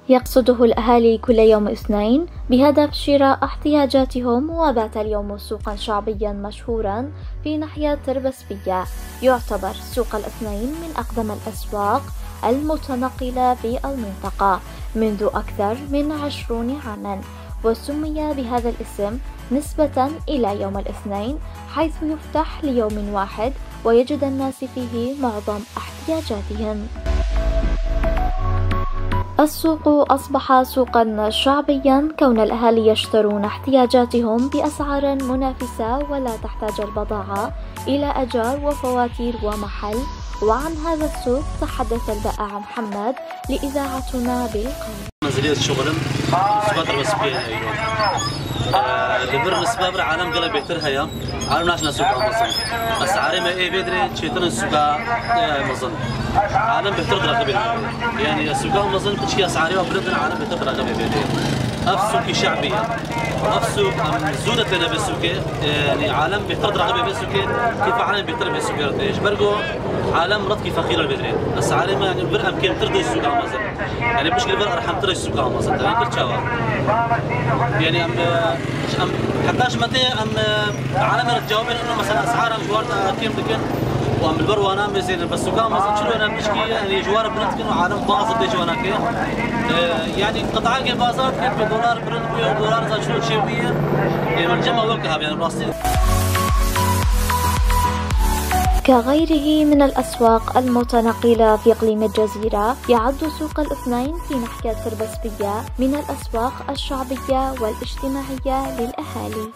يقصده الأهالي كل يوم اثنين بهدف شراء احتياجاتهم. وبات اليوم سوقا شعبيا مشهورا في ناحية تربسبية. يعتبر سوق الاثنين من أقدم الأسواق المتنقلة في المنطقة منذ أكثر من 20 عاما، وسمي بهذا الاسم نسبة إلى يوم الاثنين، حيث يفتح ليوم واحد ويجد الناس فيه معظم احتياجاتهم. السوق أصبح سوقا شعبيا كون الأهالي يشترون احتياجاتهم بأسعار منافسة، ولا تحتاج البضاعة إلى أجار وفواتير ومحل. وعن هذا السوق تحدث البائع محمد لإذاعتنا بالقول. منزلية شغل صفات وسبيل لبر السباب عالم قلب بيترها يا عالم ناس نسوق مصر السعر ما إيه بيدري شيطان السوق مصر عالم بيتر درجة يعني السوق مصر تشكي أسعاره وبلدنا عالم بيتر درجة بيدري أفسوق شعبية أفسوق زودة لنا بالسوق يعني عالم بيتر درجة بالسوق كيف عالم بيتر بالسوق إيش برجو عالم رتقي فخير البدرين السعر ما يعني البر أمكن تردي السوق مصر يعني مشكلة البر أرحم تردي السوق مصر يعني كل شوا يعني أم حتىش متى أم عالم الجوابين إنه مثلا أسعارهم جوار كم دكان وأم البر وأنا مزين بس سوق مصر شلون أنا بنشكي يعني جوار بنتكن وعالم باظ ديش وأنا كي يعني قطعة كي بازار كيف بدولار برند $1 زاد شلون شيء يعني الجمع وقتها يعني بلاستيك. كغيره من الأسواق المتنقلة في إقليم الجزيرة، يعد سوق الاثنين في ناحية تربسبية من الأسواق الشعبية والاجتماعية للأهالي.